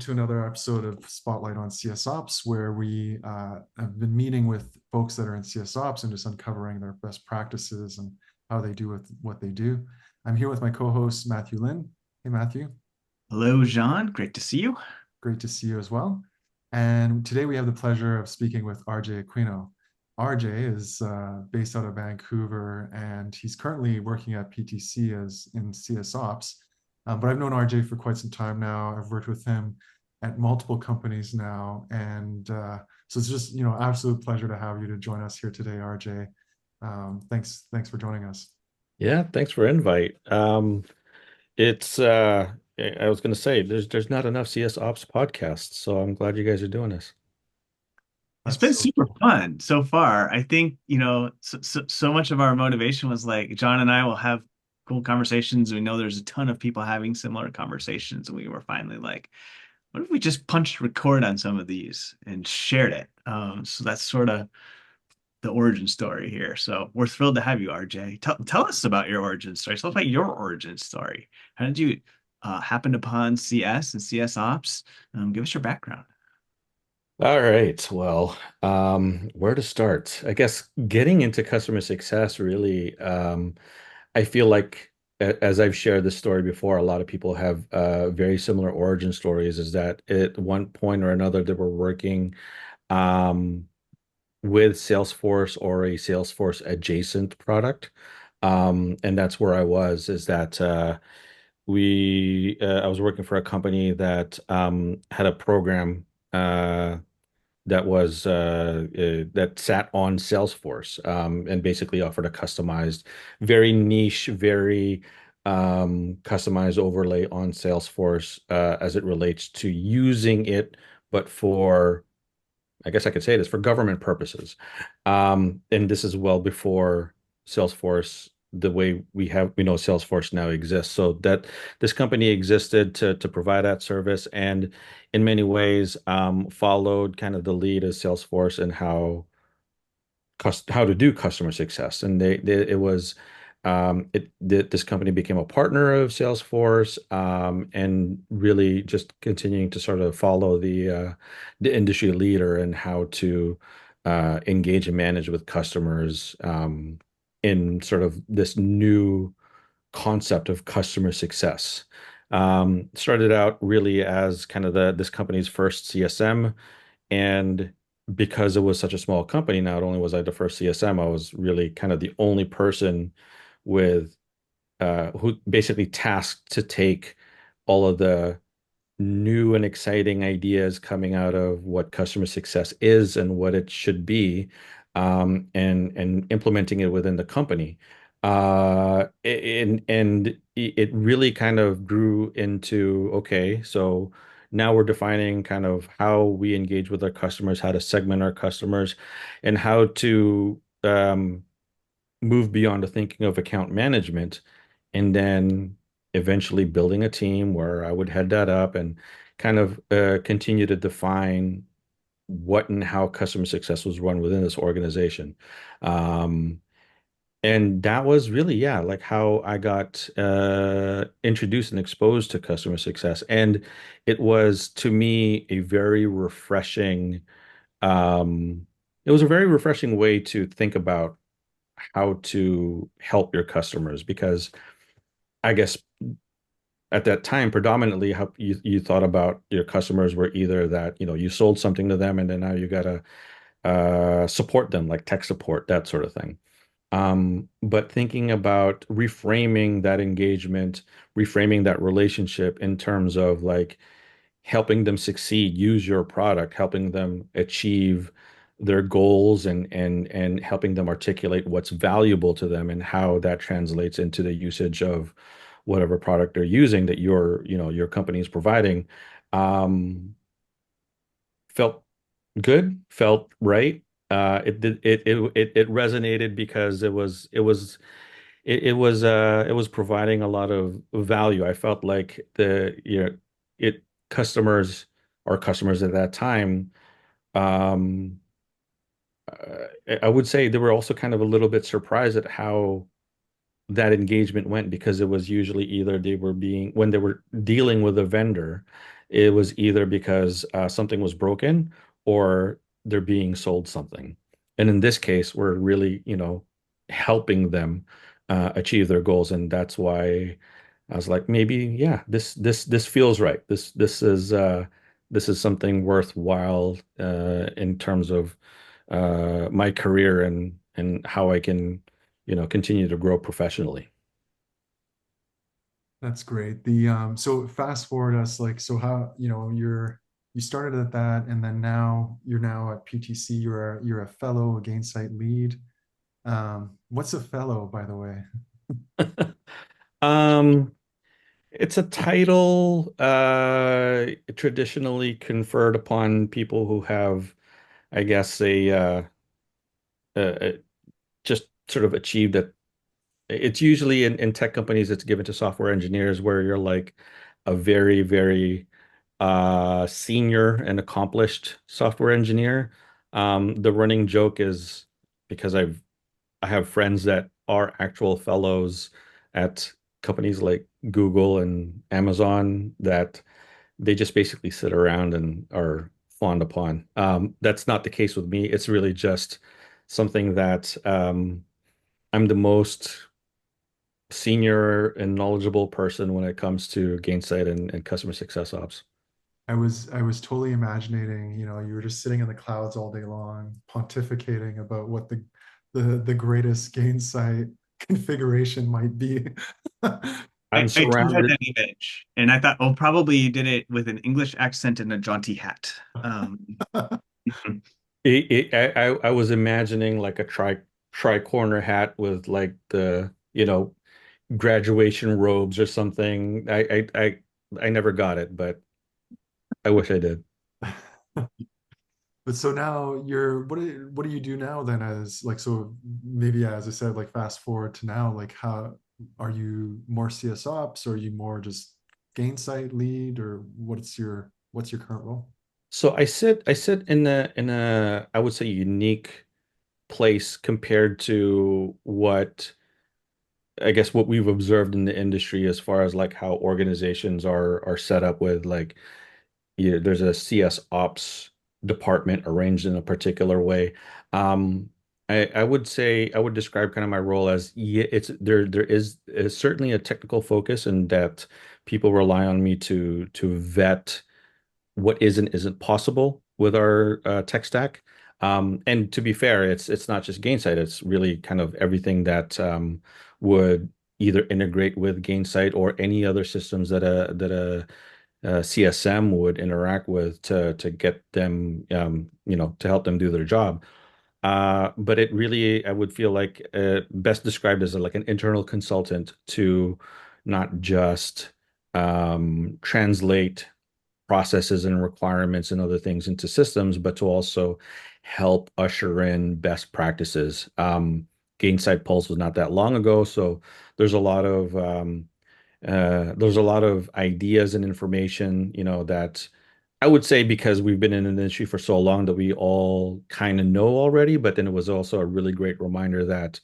to another episode of Spotlight on CS Ops, where we have been meeting with folks that are in CS Ops and just uncovering their best practices and how they do with what they do. I'm here with my co-host, Matthew Lynn. Hey, Matthew. Hello, Jean. Great to see you. Great to see you as well. And today we have the pleasure of speaking with RJ Aquino. RJ is based out of Vancouver, and he's currently working at PTC as in CS Ops. But I've known RJ for quite some time now. I've worked with him at multiple companies now, and so it's just absolute pleasure to have you to join us here today, RJ. Thanks for joining us. Yeah, thanks for invite. It's I was going to say there's not enough CS Ops podcasts, so I'm glad you guys are doing this. It's That's been so super cool. fun so far. I think, so much of our motivation was like John and I will have cool conversations. We know there's a ton of people having similar conversations, and we were finally like, what if we just punched record on some of these and shared it? So that's sort of the origin story here. So we're thrilled to have you, RJ. Tell us about your origin story. Tell us about your origin story. How did you happen upon CS and CS Ops? Give us your background. All right. Well, where to start? I guess getting into customer success really, I feel like as I've shared this story before, a lot of people have very similar origin stories, is that at one point or another they were working um, with Salesforce or a Salesforce adjacent product. And that's where I was, is that I was working for a company that had a program that sat on Salesforce, and basically offered a customized, very niche, very customized overlay on Salesforce as it relates to using it, but for, I guess I could say this, for government purposes. And this is well before Salesforce, the way we know Salesforce now exists. So that this company existed to provide that service, and in many ways followed kind of the lead of Salesforce and how to do customer success. And it was this company became a partner of Salesforce, and really just continuing to sort of follow the industry leader and how to engage and manage with customers in sort of this new concept of customer success. Started out really as kind of this company's first CSM, and because it was such a small company, not only was I the first CSM, I was really kind of the only person with who basically tasked to take all of the new and exciting ideas coming out of what customer success is and what it should be, and implementing it within the company. And it really kind of grew into, okay, so now we're defining kind of how we engage with our customers, how to segment our customers, and how to move beyond the thinking of account management, and then eventually building a team where I would head that up and kind of continue to define what and how customer success was run within this organization. Um, and that was really, yeah, like how I got introduced and exposed to customer success. And it was, to me, a very refreshing, um, it was a very refreshing way to think about how to help your customers, because I guess at that time, predominantly how you thought about your customers were either that, you sold something to them and then now you gotta support them, like tech support, that sort of thing. But thinking about reframing that engagement, reframing that relationship in terms of like helping them succeed, use your product, helping them achieve their goals, and helping them articulate what's valuable to them and how that translates into the usage of whatever product they're using that your company is providing. Um, Felt good, felt right. It resonated because it was providing a lot of value. I felt like it customers or customers at that time, um I would say they were also kind of a little bit surprised at how that engagement went, because it was usually either they were being when they were dealing with a vendor, it was either because something was broken or they're being sold something. And in this case, we're really, helping them achieve their goals. And that's why I was like, maybe, yeah, this feels right. This is something worthwhile in terms of my career and how I can, continue to grow professionally. That's great. The so fast forward us like so how you started at that and then now you're now at PTC. You're a fellow, a Gainsight lead. What's a fellow, by the way? Um, it's a title traditionally conferred upon people who have, I guess, a just sort of achieved it. It's usually in tech companies, it's given to software engineers where you're like a very, very senior and accomplished software engineer. The running joke is because I have friends that are actual fellows at companies like Google and Amazon that they just basically sit around and are fawned upon. That's not the case with me. It's really just something that I'm the most senior and knowledgeable person when it comes to Gainsight and customer success ops. I was totally imagining, you were just sitting in the clouds all day long, pontificating about what the greatest Gainsight configuration might be. I'm I too had surrounded. that image, and I thought, oh, probably you did it with an English accent and a jaunty hat. I was imagining like a tri-corner hat with like the, graduation robes or something. I never got it, but I wish I did. But so now what do you do now then as like so maybe yeah, as I said, like fast forward to now, like how are you more CS ops or are you more just Gainsight lead or what's your current role? So I sit in a I would say unique place compared to what I guess what we've observed in the industry as far as like how organizations are set up with like there's a CS ops department arranged in a particular way. Um, I would say I would describe kind of my role as yeah, there is certainly a technical focus and that people rely on me to vet what is and isn't possible with our tech stack. And to be fair, it's not just Gainsight, it's really kind of everything that would either integrate with Gainsight or any other systems that a CSM would interact with to get them, to help them do their job. But it really, I would feel like best described as like an internal consultant to not just translate processes and requirements and other things into systems, but to also help usher in best practices. Gainsight Pulse was not that long ago, so there's a lot of there's a lot of ideas and information, that I would say because we've been in an industry for so long that we all kind of know already, but then it was also a really great reminder that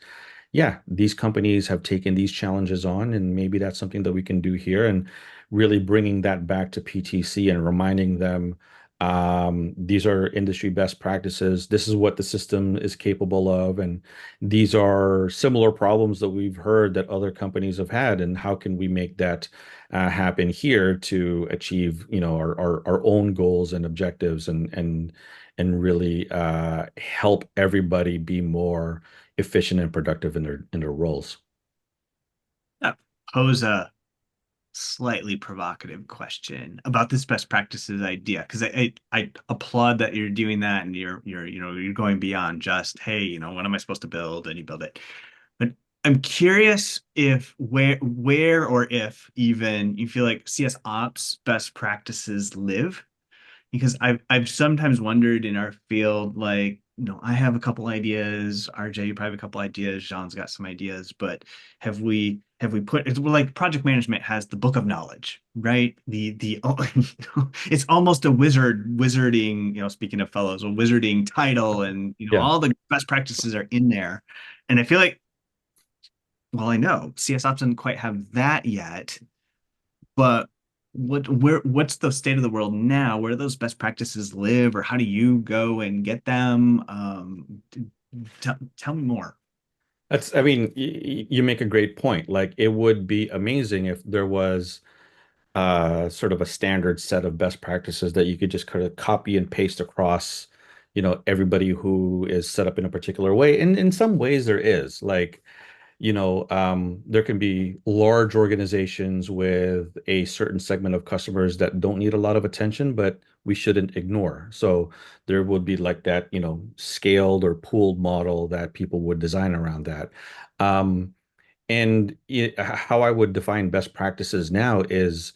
yeah, these companies have taken these challenges on, and maybe that's something that we can do here and really bringing that back to PTC and reminding them these are industry best practices. This is what the system is capable of, and these are similar problems that we've heard that other companies have had, and how can we make that happen here to achieve, our own goals and objectives and really help everybody be more efficient and productive in their roles. Pose a slightly provocative question about this best practices idea because I applaud that you're doing that and you're going beyond just hey what am I supposed to build and you build it, but I'm curious if where or if even you feel like CS ops best practices live because I've sometimes wondered in our field, like, I have a couple ideas, RJ, you probably have a couple ideas, Jean's got some ideas, but have we put it's like project management has the book of knowledge, right? The it's almost a wizarding, speaking of fellows, a wizarding title, and Yeah. all the best practices are in there. And I feel like, well, I know CS ops doesn't quite have that yet, but what's the state of the world now? Where do those best practices live, or how do you go and get them? Tell me more. I mean, you make a great point. Like, it would be amazing if there was sort of a standard set of best practices that you could just kind of copy and paste across, everybody who is set up in a particular way. And in some ways there is. Like, there can be large organizations with a certain segment of customers that don't need a lot of attention, but we shouldn't ignore. So there would be like that, scaled or pooled model that people would design around that. Um, how I would define best practices now is,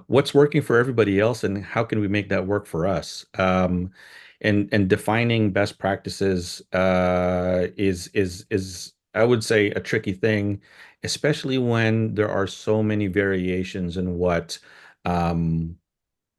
what's working for everybody else and how can we make that work for us? And defining best practices is I would say a tricky thing, especially when there are so many variations in um,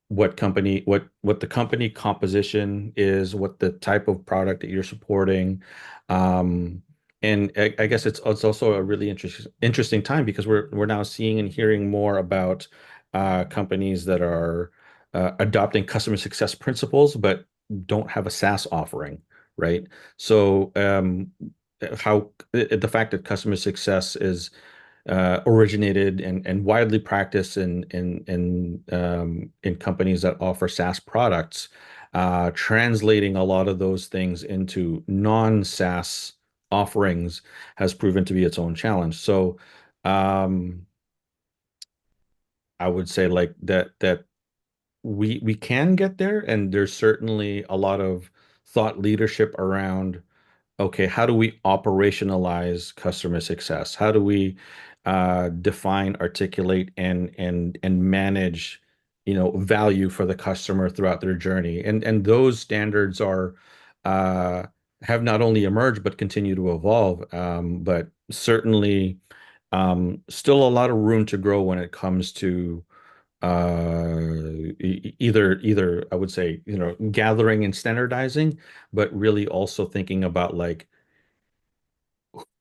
what the company composition is, what the type of product that you're supporting. Um, and I guess it's also a really interesting time because we're now seeing and hearing more about companies that are adopting customer success principles but don't have a SaaS offering, right? So how the fact that customer success is originated and widely practiced in companies that offer SaaS products, translating a lot of those things into non-SaaS offerings has proven to be its own challenge. So, um, I would say like that we can get there, and there's certainly a lot of thought leadership around, okay, how do we operationalize customer success? How do we define, articulate, and manage, value for the customer throughout their journey? And those standards are uh, have not only emerged but continue to evolve. But certainly, still a lot of room to grow when it comes to either I would say, gathering and standardizing, but really also thinking about like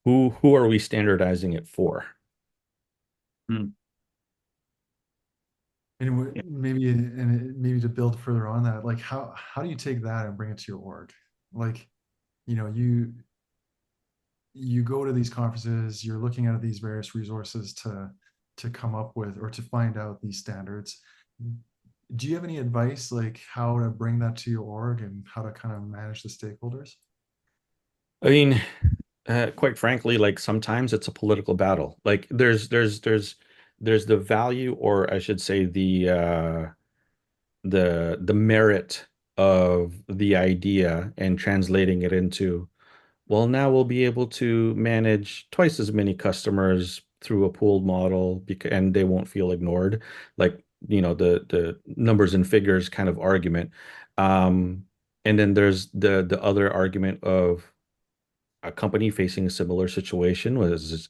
who are we standardizing it for? Hmm. And Yeah. maybe to build further on that, like how do you take that and bring it to your org? Like, you know, you go to these conferences, you're looking at these various resources to come up with or to find out these standards. Do you have any advice like how to bring that to your org and how to kind of manage the stakeholders? I mean, quite frankly, like sometimes it's a political battle. Like there's the value, or I should say the merit of the idea and translating it into, well, now we'll be able to manage twice as many customers through a pooled model because, and they won't feel ignored. Like, the numbers and figures kind of argument. Um, and then there's the other argument of a company facing a similar situation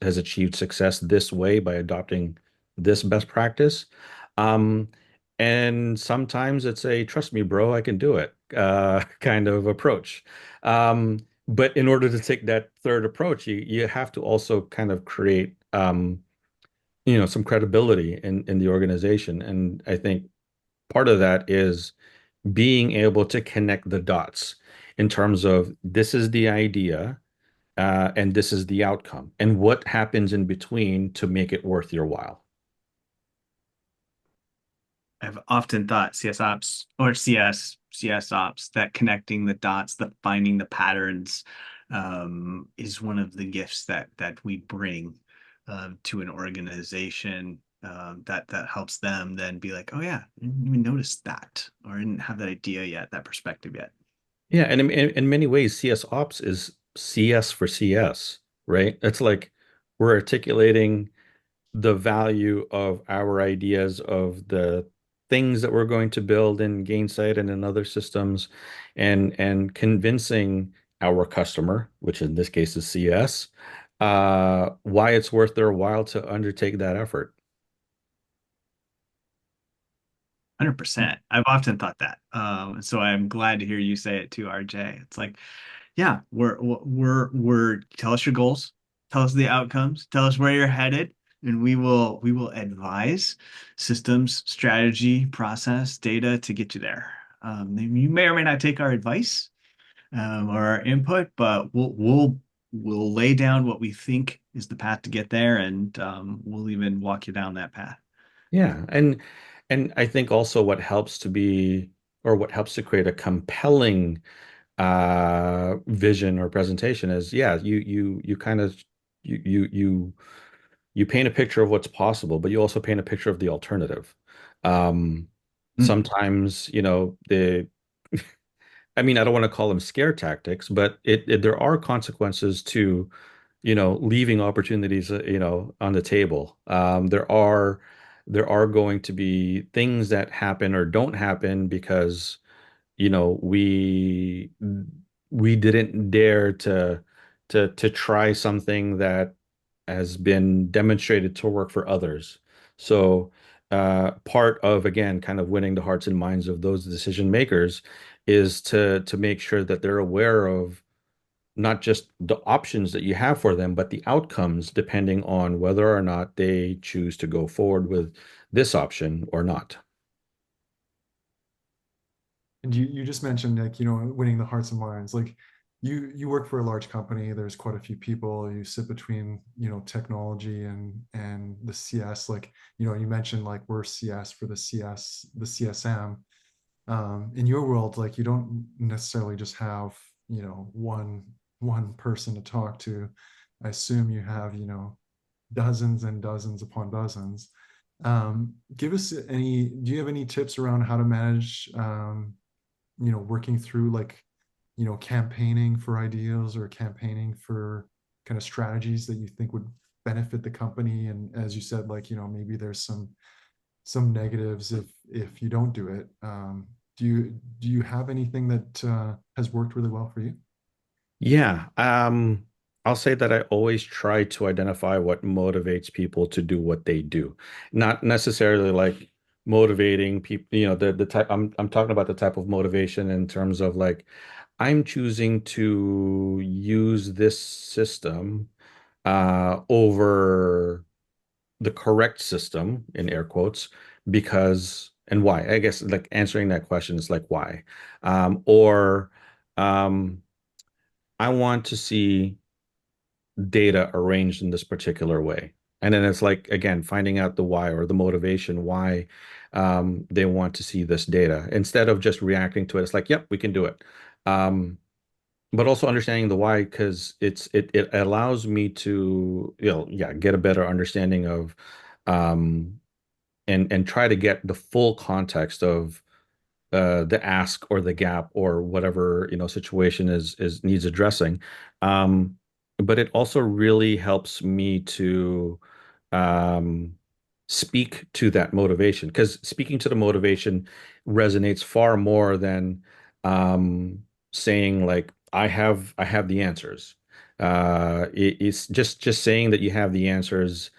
has achieved success this way by adopting this best practice. Um, and sometimes it's a trust me, bro, I can do it kind of approach. But in order to take that third approach, you have to also kind of create some credibility in the organization. And I think part of that is being able to connect the dots in terms of this is the idea and this is the outcome, and what happens in between to make it worth your while. I've often thought CS ops or CS ops, that connecting the dots, the finding the patterns, is one of the gifts that we bring to an organization, that helps them then be like, oh yeah, I didn't even notice that, or I didn't have that idea yet, that perspective yet. Yeah, and in many ways, CS ops is CS for CS, right? It's like we're articulating the value of our ideas of the things that we're going to build in Gainsight and in other systems, and convincing our customer, which in this case is CS, why it's worth their while to undertake that effort. 100%. I've often thought that. So I'm glad to hear you say it too, RJ. It's like, yeah, we're tell us your goals, tell us the outcomes, tell us where you're headed. and we will advise systems, strategy, process, data to get you there. You may or may not take our advice or our input, but we'll lay down what we think is the path to get there, and we'll even walk you down that path. Yeah, and I think also what helps to be or what helps to create a compelling vision or presentation is yeah, you kind of you you paint a picture of what's possible, but you also paint a picture of the alternative. Um, Mm. sometimes, the I mean, I don't want to call them scare tactics, but there are consequences to, leaving opportunities, on the table. There are going to be things that happen or don't happen because, we didn't dare to try something that has been demonstrated to work for others. So, part of, again, kind of winning the hearts and minds of those decision makers is to make sure that they're aware of not just the options that you have for them, but the outcomes depending on whether or not they choose to go forward with this option or not. And you just mentioned like, winning the hearts and minds. Like you work for a large company, there's quite a few people, you sit between, technology and the CS. Like, you mentioned like we're CS for the CSM. In your world, like you don't necessarily just have, one person to talk to. I assume you have, dozens and dozens upon dozens. Give us do you have any tips around how to manage, working through like, campaigning for ideas or campaigning for kind of strategies that you think would benefit the company? And as you said, like, maybe there's some negatives if you don't do it. Do you have anything that has worked really well for you? Yeah, I'll say that I always try to identify what motivates people to do what they do. Not necessarily like motivating people, the type I'm talking about the type of motivation in terms of like I'm choosing to use this system over the correct system in air quotes because and why? I guess like answering that question is like why? Or I want to see data arranged in this particular way. And then it's like, again, finding out the why or the motivation why they want to see this data instead of just reacting to it. It's like, yep, we can do it. Um, but also understanding the why because it allows me to, yeah, get a better understanding of um, and try to get the full context of the ask or the gap or whatever situation is needs addressing. But it also really helps me to um, speak to that motivation because speaking to the motivation resonates far more than saying like I have the answers. It's just saying that you have the answers.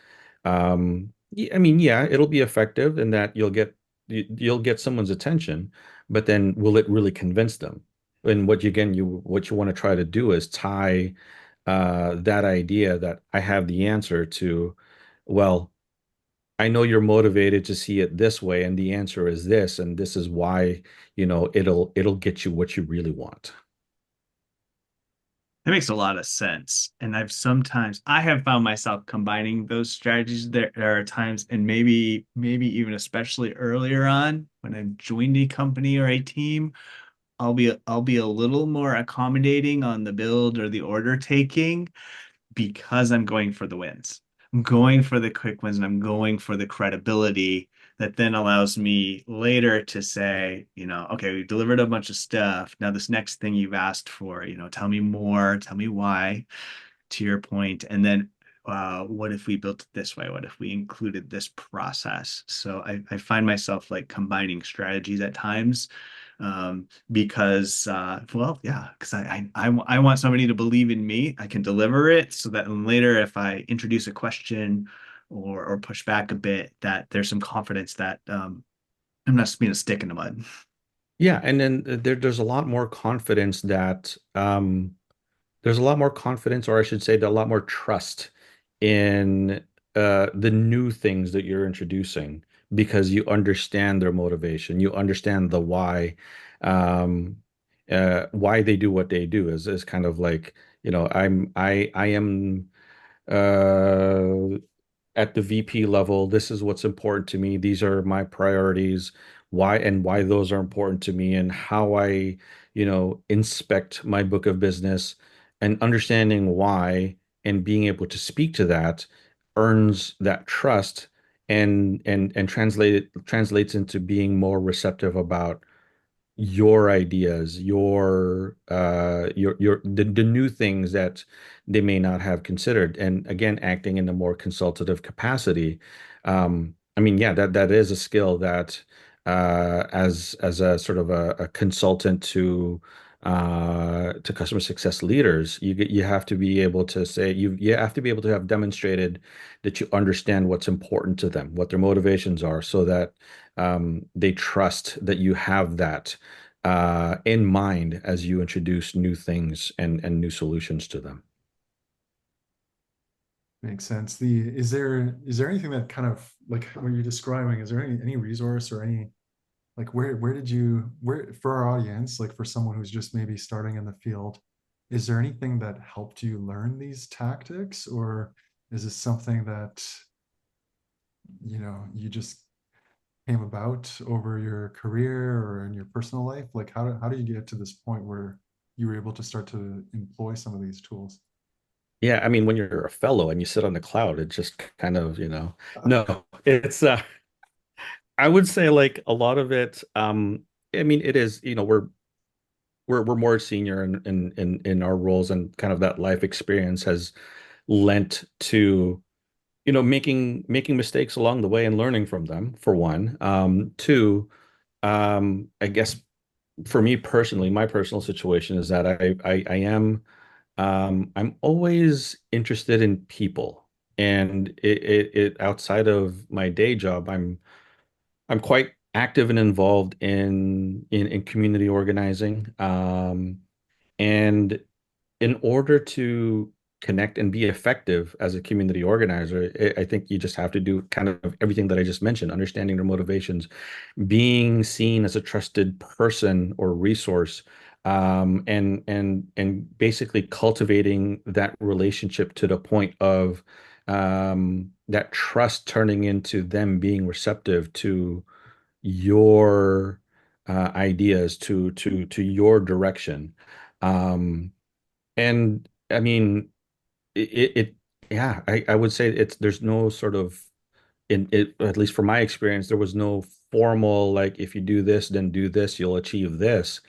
I mean, yeah, it'll be effective in that you'll get someone's attention, but then will it really convince them? And what you want to try to do is tie that idea that I have the answer to, well, I know you're motivated to see it this way, and the answer is this, and this is why, it'll get you what you really want. That makes a lot of sense. And I have found myself combining those strategies. There are times, and maybe even especially earlier on when I joined a company or a team, I'll be a little more accommodating on the build or the order taking because I'm going for the wins. I'm going for the quick wins and I'm going for the credibility that then allows me later to say, okay, we've delivered a bunch of stuff. Now, this next thing you've asked for, tell me more, tell me why, to your point. And then what if we built it this way? What if we included this process? So I find myself like combining strategies at times because well, yeah, because I want somebody to believe in me. I can deliver it so that later if I introduce a question or push back a bit, that there's some confidence that I'm not just being a stick in the mud. Yeah, and then there's a lot more confidence that there's a lot more confidence, or I should say, a lot more trust in the new things that you're introducing because you understand their motivation, you understand the um, why they do what they do is kind of like, I am uh, at the VP level. This is what's important to me. These are my priorities, why those are important to me, and how I, inspect my book of business and understanding why and being able to speak to that earns that trust and translates into being more receptive about your ideas, the new things that they may not have considered. And again, acting in a more consultative capacity. I mean, yeah, that is a skill that as a sort of a consultant to customer success leaders, you have to be able to say you have to be able to have demonstrated that you understand what's important to them, what their motivations are, so that they trust that you have that in mind as you introduce new things and new solutions to them. Makes sense. Is there anything that kind of like what you're describing, is there any resource or any like where did you where for our audience, like for someone who's just maybe starting in the field, is there anything that helped you learn these tactics, or is this something that you just came about over your career or in your personal life? Like how do you get to this point where you were able to start to employ some of these tools? Yeah, I mean, when you're a fellow and you sit on the cloud, it just kind of, no, it's I would say like a lot of it, I mean, it is, we're more senior in our roles, and kind of that life experience has lent to making mistakes along the way and learning from them, for one. Two, I guess for me personally, my personal situation is that I am I'm always interested in people, and it outside of my day job, I'm quite active and involved in community organizing. And in order to connect and be effective as a community organizer, I think you just have to do kind of everything that I just mentioned, understanding their motivations, being seen as a trusted person or resource, and basically cultivating that relationship to the point of that trust turning into them being receptive to your ideas, to your direction. And I mean, it yeah, I would say there's no sort of in it, at least from my experience, there was no formal, like, if you do this, then do this, you'll achieve this.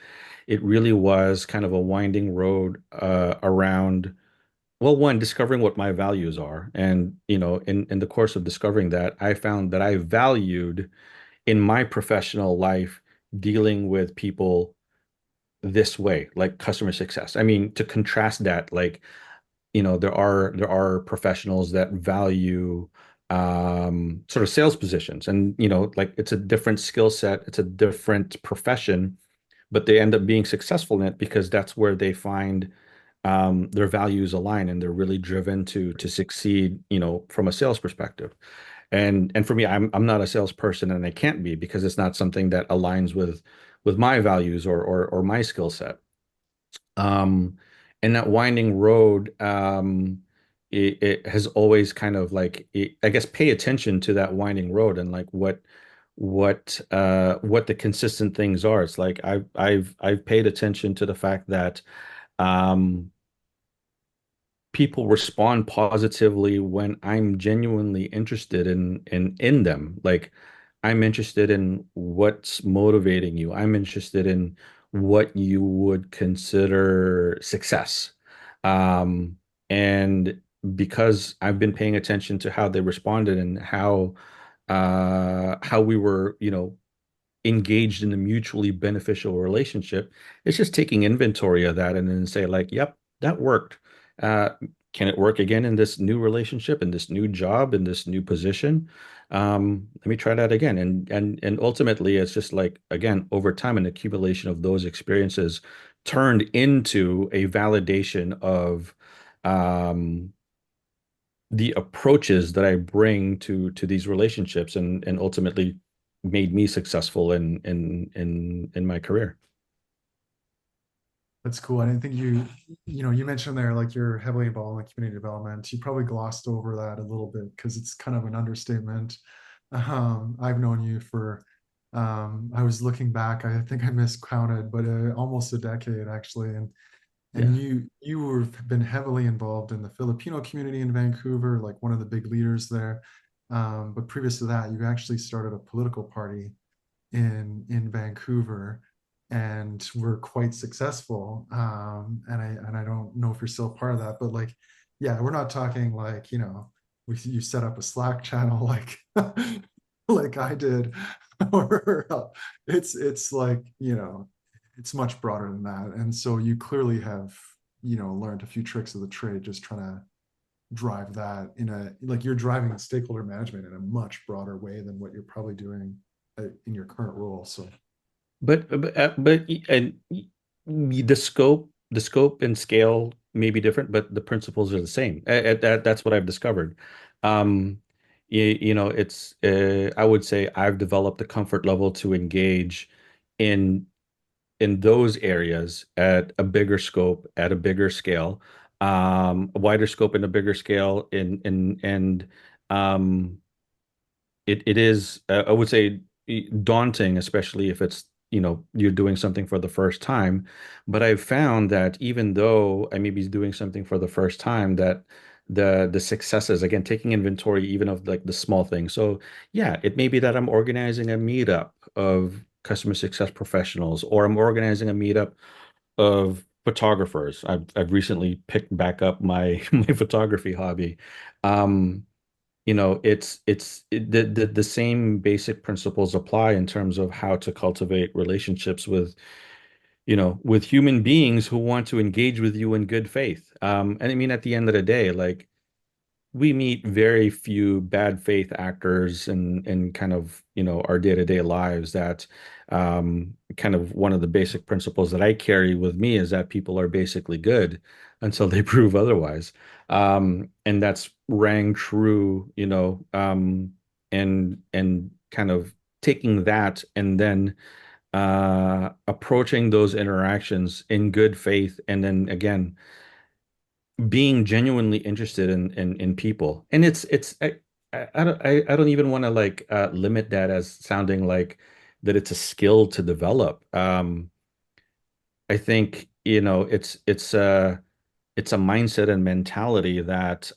It really was kind of a winding road around, well, one, discovering what my values are. And, in the course of discovering that, I found that I valued in my professional life dealing with people this way, like customer success. I mean, to contrast that, like, there are professionals that value sort of sales positions, and like, it's a different skill set, it's a different profession, but they end up being successful in it because that's where they find their values align, and they're really driven to succeed, from a sales perspective. And for me, I'm not a salesperson, and I can't be, because it's not something that aligns with my values or my skill set. Um, and that winding road, it has always kind of like, I guess, pay attention to that winding road, and like what the consistent things are. It's like I've paid attention to the fact that um people respond positively when I'm genuinely interested in them. Like, I'm interested in what's motivating you. I'm interested in what you would consider success. Um, and because I've been paying attention to how they responded, and how we were, engaged in a mutually beneficial relationship, it's just taking inventory of that and then say, like, yep, that worked. Uh, can it work again in this new relationship, in this new job, in this new position? Let me try that again. And ultimately, it's just like, again, over time, an accumulation of those experiences turned into a validation of um, the approaches that I bring to these relationships, and ultimately made me successful in my career. That's cool. I didn't think you mentioned there like you're heavily involved in community development. You probably glossed over that a little bit because it's kind of an understatement. I've known you for, I was looking back, I think I miscounted, but almost a decade actually. And Yeah. you were been heavily involved in the Filipino community in Vancouver, like one of the big leaders there. But previous to that, you actually started a political party in Vancouver and were quite successful. And I don't know if you're still part of that, but like, yeah, we're not talking like, you set up a Slack channel like like I did, or it's like, it's much broader than that. And so you clearly have, learned a few tricks of the trade just trying to drive that in a like you're driving stakeholder management in a much broader way than what you're probably doing in your current role. So But and the scope and scale may be different, but the principles are the same. That's what I've discovered. Um, it's I would say I've developed the comfort level to engage in in those areas at a bigger scope, at a bigger scale, a wider scope and a bigger scale in and um it is I would say daunting, especially if it's you're doing something for the first time. But I've found that even though I may be doing something for the first time, that the successes, again, taking inventory even of like the small things. So yeah, it may be that I'm organizing a meetup of customer success professionals, or I'm organizing a meetup of photographers. I've recently picked back up my my photography hobby. Um, the same basic principles apply in terms of how to cultivate relationships with, with human beings who want to engage with you in good faith. And I mean, at the end of the day, like we meet very few bad faith actors in kind of, our day-to-day lives that kind of one of the basic principles that I carry with me is that people are basically good until they prove otherwise. And that's rang true, and kind of taking that and then approaching those interactions in good faith, and then again being genuinely interested in people. And I don't even want to like limit that as sounding like that it's a skill to develop. I think it's a mindset and mentality that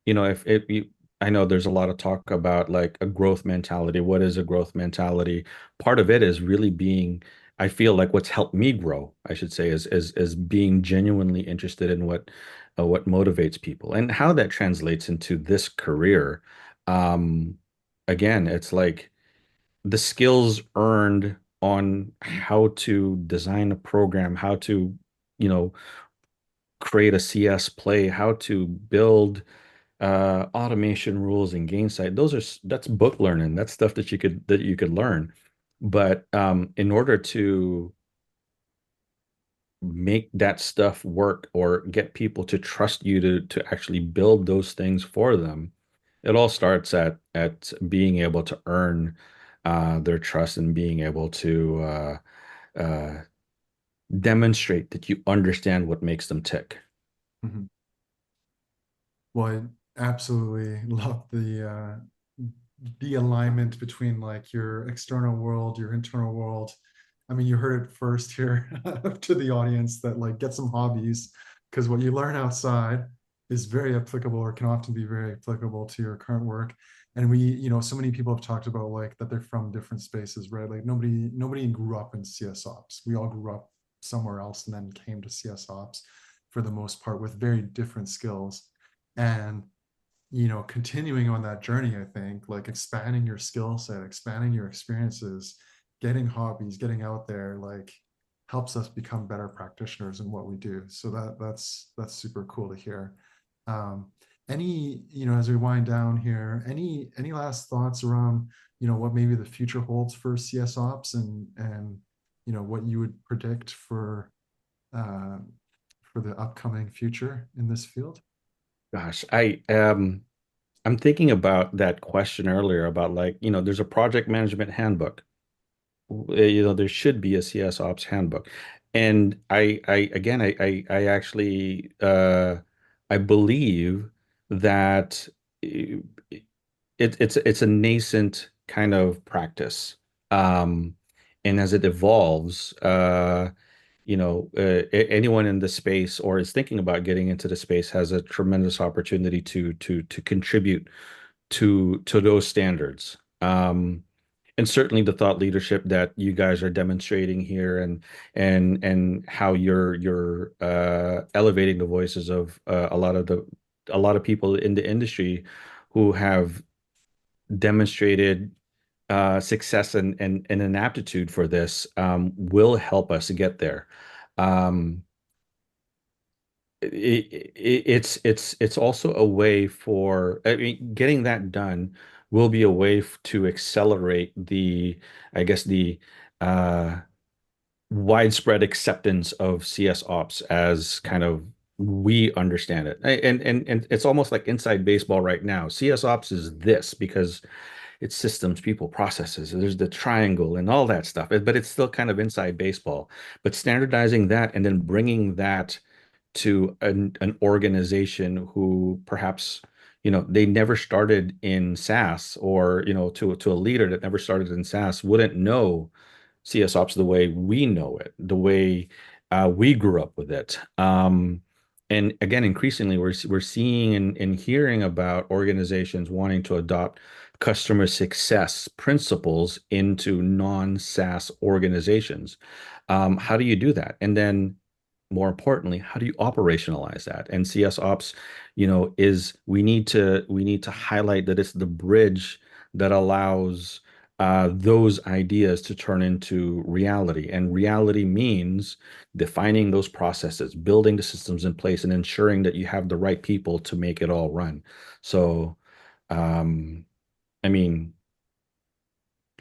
if you, I know there's a lot of talk about like a growth mentality. What is a growth mentality? Part of it is really being, I feel like what's helped me grow, I should say, is being genuinely interested in what motivates people and how that translates into this career. Um, Again, it's like the skills earned on how to design a program, how to, you know, create a CS play, how to build automation rules and gainsight. That's book learning. That's stuff that you could learn. But in order to make that stuff work or get people to trust you to actually build those things for them, it all starts at being able to earn their trust and being able to uh, demonstrate that you understand what makes them tick. mhm. Well, I absolutely love the alignment between like your external world, your internal world. I mean, you heard it first here to the audience that like get some hobbies because what you learn outside is very applicable or can often be very applicable to your current work. And so many people have talked about like that they're from different spaces, right? Like nobody grew up in CS ops. We all grew up somewhere else and then came to CS ops for the most part with very different skills. And continuing on that journey, I think like expanding your skill set, expanding your experiences, getting hobbies, getting out there, like helps us become better practitioners in what we do. So that's super cool to hear. um as we wind down here, any last thoughts around what maybe the future holds for CS ops, and what you would predict uh for the upcoming future in this field? Gosh, I'm thinking about that question earlier about like, there's a project management handbook. There should be a CS ops handbook. And I actually I believe that it, it's a nascent kind of practice. Um, and as it evolves, anyone in the space or is thinking about getting into the space has a tremendous opportunity to contribute to those standards. And certainly the thought leadership that you guys are demonstrating here and how you're elevating the voices of a lot of people in the industry who have demonstrated success and an aptitude for this will help us get there. Um, it's also a way for, I mean, getting that done will be a way to accelerate I guess uh widespread acceptance of CS ops as kind of we understand it. And it's almost like inside baseball right now. CS ops is this because it's systems, people, processes. There's the triangle and all that stuff, but it's still kind of inside baseball. But standardizing that and then bringing that to an organization who perhaps they never started in SaaS, or to a leader that never started in SaaS wouldn't know CS ops the way we know it, the way we grew up with it. And again, increasingly, we're seeing and hearing about organizations wanting to adopt customer success principles into non-SaaS organizations. How do you do that? And then, more importantly, how do you operationalize that? And CS ops, is we need to highlight that it's the bridge that allows those ideas to turn into reality. And reality means defining those processes, building the systems in place, and ensuring that you have the right people to make it all run. So, um, I mean,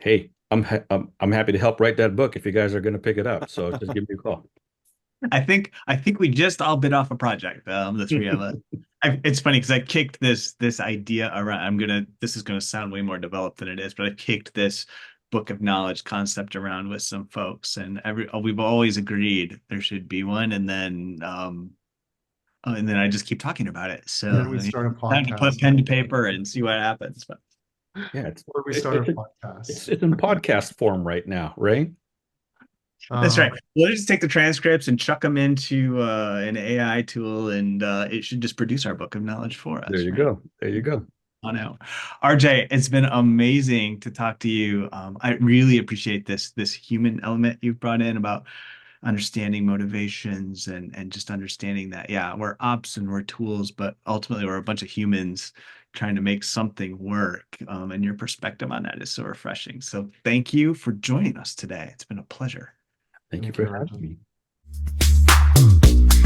hey, I'm happy to help write that book if you guys are going to pick it up. So just give me a call. I think we just all bit off a project, the three of us. It's funny because I kicked this idea around. This is gonna sound way more developed than it is, but I kicked this book of knowledge concept around with some folks, and we've always agreed there should be one, and then I just keep talking about it. So Or we I mean, start a time to put podcast. pen to paper and see what happens. But Yeah, Or we it, start a it's podcast. it's in podcast form right now, right? that's Uh, right. We'll just take the transcripts and chuck them into an AI tool, and it should just produce our book of knowledge for There us, you right? go. There you go. On out. RJ, it's been amazing to talk to you. I really appreciate this human element you've brought in about understanding motivations and just understanding that, yeah, we're ops and we're tools, but ultimately we're a bunch of humans trying to make something work. And your perspective on that is so refreshing. So thank you for joining us today. It's been a pleasure. Thank you thank you, for having Arjun. me.